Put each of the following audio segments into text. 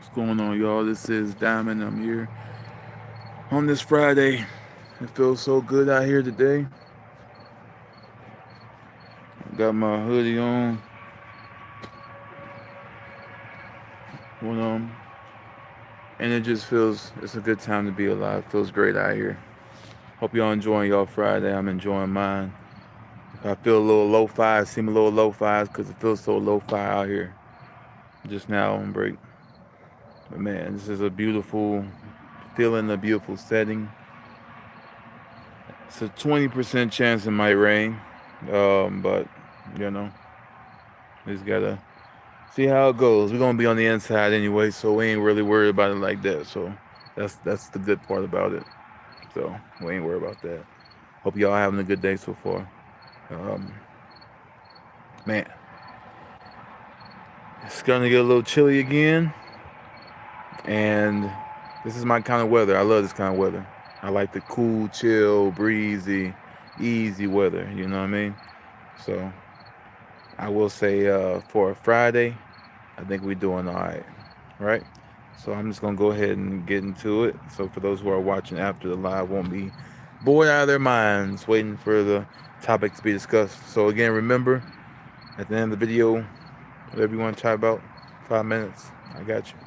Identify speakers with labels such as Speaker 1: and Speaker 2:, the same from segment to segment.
Speaker 1: What's going on, y'all? This is Diamond. I'm here on this Friday. It feels so good out here today. I got my hoodie on. When, and it just feels it's a good time to be alive. It feels great out here. Hope y'all enjoying y'all Friday. I'm enjoying mine. If I feel a little lo-fi, seem a little lo-fi because it feels so lo-fi out here. Just now on break. But man, this is a beautiful feeling, a beautiful setting. It's a 20% chance it might rain. But you know, we just gotta see how it goes. We're gonna be on the inside anyway, so we ain't really worried about it like that. So that's the good part about it. So we ain't worried about that. Hope y'all having a good day so far. Um, Man, it's gonna get a little chilly again, and this is my kind of weather. I love this kind of weather. I like the cool, chill, breezy, easy weather. You know what I mean? So I will say for a Friday, I think we're doing all right, right? So I'm just gonna go ahead and get into it. So for those who are watching after the live, won't be bored out of their minds waiting for the topic to be discussed. So again, remember at the end of the video, whatever you want to chat about, 5 minutes, I got you.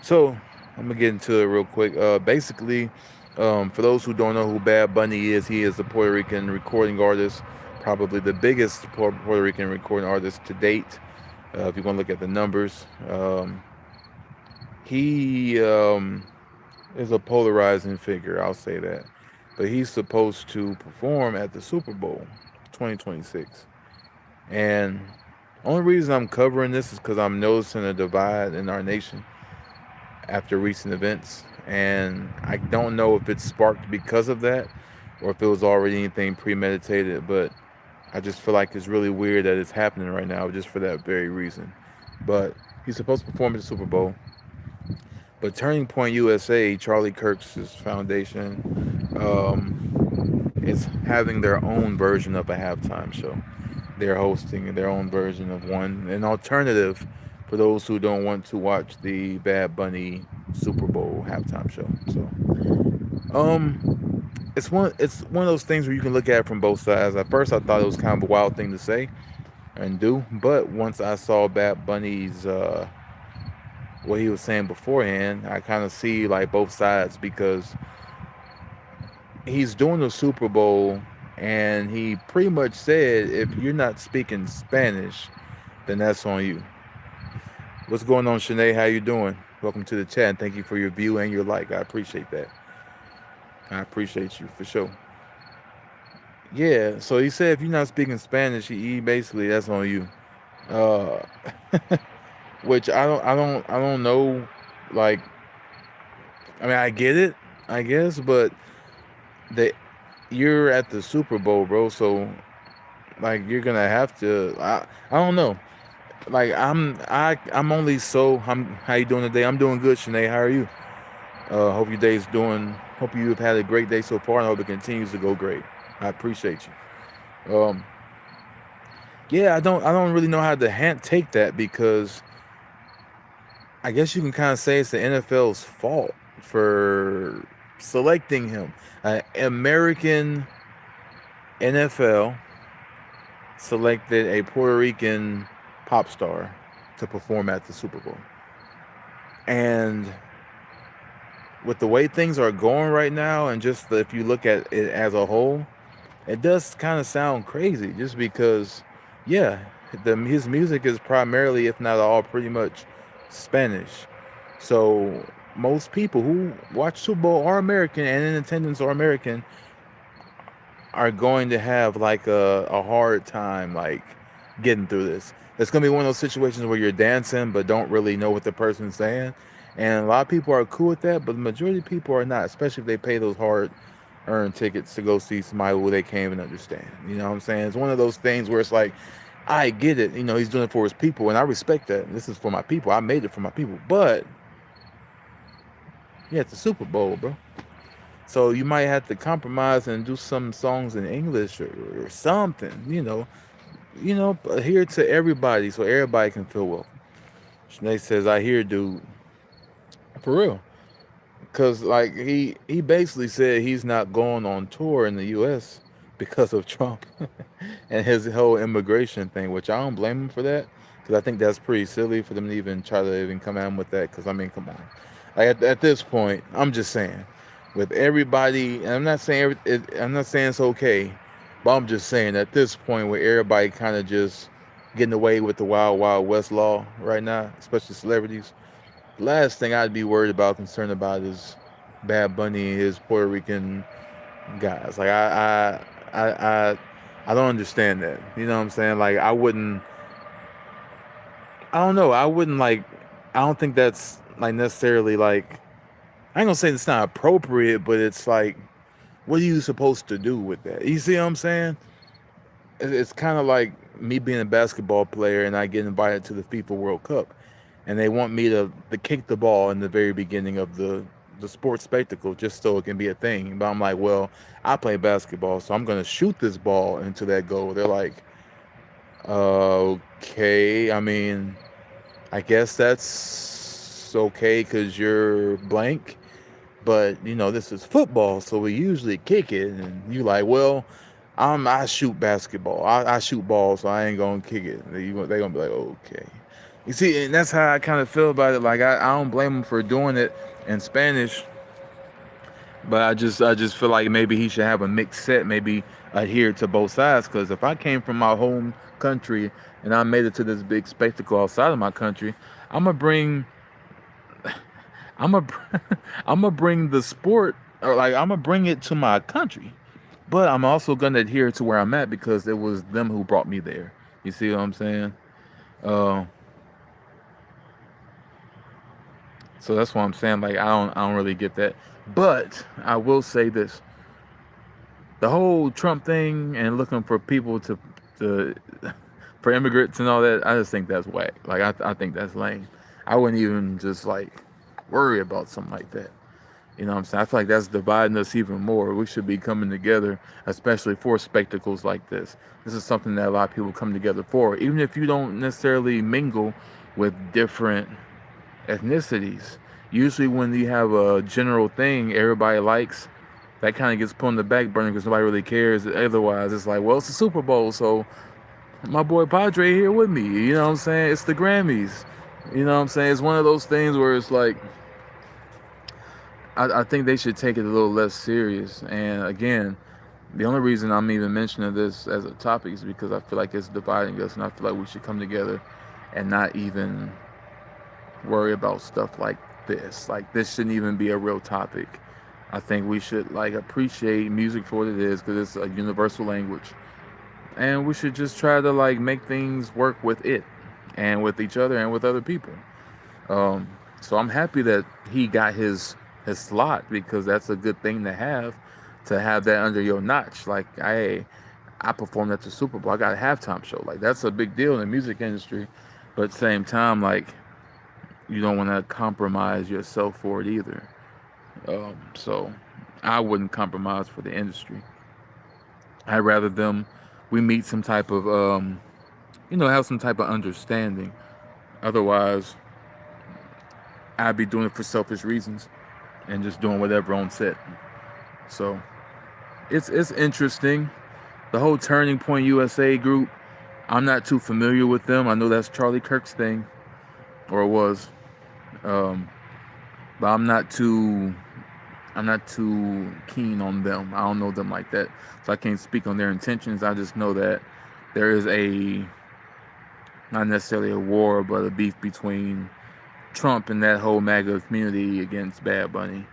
Speaker 1: So I'm gonna get into it real quick. Basically, for those who don't know who Bad Bunny is, he is a Puerto Rican recording artist, probably the biggest Puerto Rican recording artist to date. If you're gonna look at the numbers, he is a polarizing figure. I'll say that, but he's supposed to perform at the Super Bowl 2026, and only reason I'm covering this is because I'm noticing a divide in our nation after recent events, and I don't know if it's sparked because of that or if it was already anything premeditated, but I just feel like it's really weird that it's happening right now just for that very reason. But he's supposed to perform at the Super Bowl. But Turning Point USA, Charlie Kirk's foundation, is having their own version of a halftime show. They're hosting their own version of one, an alternative for those who don't want to watch the Bad Bunny Super Bowl halftime show. So, it's one of those things where you can look at it from both sides. At first, I thought it was kind of a wild thing to say and do, but once I saw Bad Bunny's what he was saying beforehand, I kind of see like both sides because he's doing the Super Bowl and he pretty much said if you're not speaking Spanish, then that's on you. What's going on, Shanae? How you doing? Welcome to the chat and thank you for your view and your like. I appreciate that. I appreciate you for sure. Yeah, so he said if you're not speaking Spanish, he basically that's on you. Uh, which I don't know. Like, I mean, I get it, I guess, but the you're at the Super Bowl, bro. So like you're gonna have to. I don't know. Like I'm only so. How you doing today? I'm doing good, Shanae. How are you? Hope your day's doing. Hope you've had a great day so far, and I hope it continues to go great. I appreciate you. Yeah, I don't really know how to take that because I guess you can kind of say it's the NFL's fault for selecting him. American NFL selected a Puerto Rican pop star to perform at the Super Bowl. And with the way things are going right now, and just if you look at it as a whole, it does kind of sound crazy just because, yeah, his music is primarily, if not all, pretty much Spanish. So most people who watch Super Bowl are American and in attendance are American are going to have like a hard time like getting through this. It's gonna be one of those situations where you're dancing but don't really know what the person's saying. And a lot of people are cool with that, but the majority of people are not, especially if they pay those hard earned tickets to go see somebody who they can't even understand. You know what I'm saying? It's one of those things where it's like, I get it, he's doing it for his people, and I respect that. This is for my people. I made it for my people. But yeah, it's a Super Bowl, bro. So you might have to compromise and do some songs in English or something, adhere to everybody so everybody can feel welcome. Sinead says, I hear, dude. For real. Because like he basically said he's not going on tour in the U.S. because of Trump and his whole immigration thing, which I don't blame him for that. Because I think that's pretty silly for them to even try to even come at him with that. Because I mean, come on, like at this point, I'm just saying, with everybody, and I'm not saying it's okay, but I'm just saying at this point where everybody kind of just getting away with the wild wild west law right now, especially celebrities. The last thing I'd be worried about, concerned about, is Bad Bunny and his Puerto Rican guys. Like I don't understand that. You know what I'm saying? Like I don't know. I wouldn't like. I don't think that's like necessarily like. I ain't gonna say it's not appropriate, but it's like, what are you supposed to do with that? You see what I'm saying? It's kind of like me being a basketball player and I get invited to the FIFA World Cup, and they want me to kick the ball in the very beginning of the sports spectacle just so it can be a thing. But I'm like, well, I play basketball, so I'm gonna shoot this ball into that goal. They're like, okay. I mean, I guess that's okay because you're blank. But this is football, so we usually kick it, and you like, well, I shoot basketball. I shoot balls, so I ain't gonna kick it. They gonna be like, okay. You see, and that's how I kind of feel about it. Like I don't blame him for doing it in Spanish, but I just feel like maybe he should have a mixed set, maybe adhere to both sides. Because if I came from my home country and I made it to this big spectacle outside of my country, I'm gonna bring I'm gonna I'm gonna bring the sport, or like I'm gonna bring it to my country. But I'm also gonna adhere to where I'm at because it was them who brought me there. You see what I'm saying? Uh, so that's what I'm saying. Like I don't really get that. But I will say this: the whole Trump thing and looking for people to for immigrants and all that. I just think that's whack. Like I think that's lame. I wouldn't even just like worry about something like that. You know what I'm saying? I feel like that's dividing us even more. We should be coming together, especially for spectacles like this. This is something that a lot of people come together for. Even if you don't necessarily mingle with different ethnicities. Usually when you have a general thing everybody likes, that kind of gets put on the back burner because nobody really cares. Otherwise, it's like, well, it's the Super Bowl, so my boy Padre here with me. You know what I'm saying? It's the Grammys. You know what I'm saying? It's one of those things where it's like, I think they should take it a little less serious. And again, the only reason I'm even mentioning this as a topic is because I feel like it's dividing us, and I feel like we should come together and not even worry about stuff like this. Like this shouldn't even be a real topic. I think we should like appreciate music for what it is because it's a universal language, and we should just try to like make things work with it, and with each other, and with other people. Um, so I'm happy that he got his slot because that's a good thing to have that under your notch. Like I performed at the Super Bowl. I got a halftime show. Like that's a big deal in the music industry. But at the same time, like you don't want to compromise yourself for it either. So I wouldn't compromise for the industry. I'd rather we meet some type of have some type of understanding. Otherwise, I'd be doing it for selfish reasons and just doing whatever on set. So it's interesting. The whole Turning Point USA group, I'm not too familiar with them. I know that's Charlie Kirk's thing, or it was. Um, but I'm not too keen on them. I don't know them like that, so I can't speak on their intentions. I just know that there is not necessarily a war, but a beef between Trump and that whole MAGA community against Bad Bunny.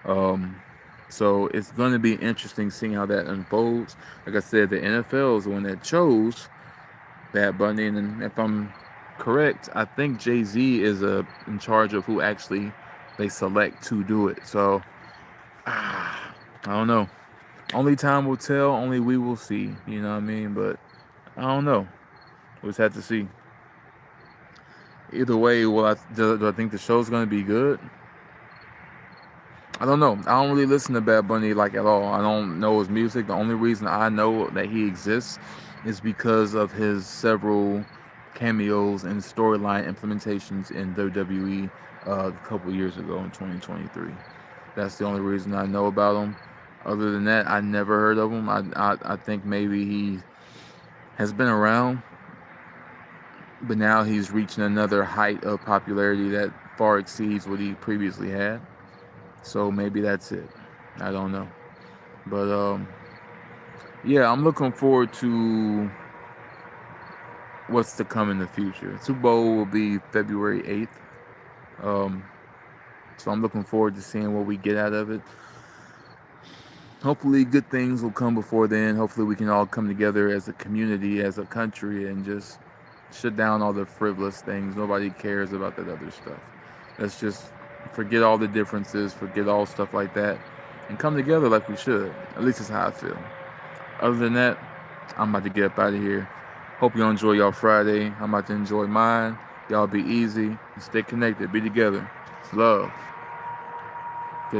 Speaker 1: Um, so it's going to be interesting seeing how that unfolds. Like I said, the NFL is the one that chose Bad Bunny, and if I'm correct, I think Jay-Z is in charge of who actually they select to do it. So I don't know. Only time will tell. Only we will see. You know what I mean? But I don't know. We'll just have to see. Either way, do I think the show's going to be good? I don't know. I don't really listen to Bad Bunny like at all. I don't know his music. The only reason I know that he exists is because of his several cameos and storyline implementations in WWE a couple years ago in 2023. That's the only reason I know about him. Other than that, I never heard of him. I think maybe he has been around, but now he's reaching another height of popularity that far exceeds what he previously had. So maybe that's it. I don't know. But yeah, I'm looking forward to what's to come in the future. Super Bowl will be February 8th. So I'm looking forward to seeing what we get out of it. Hopefully good things will come before then. Hopefully we can all come together as a community, as a country, and just shut down all the frivolous things. Nobody cares about that other stuff. Let's just forget all the differences, forget all stuff like that, and come together like we should. At least that's how I feel. Other than that, I'm about to get up out of here. Hope y'all enjoy y'all Friday. I'm about to enjoy mine. Y'all be easy and stay connected. Be together. Love.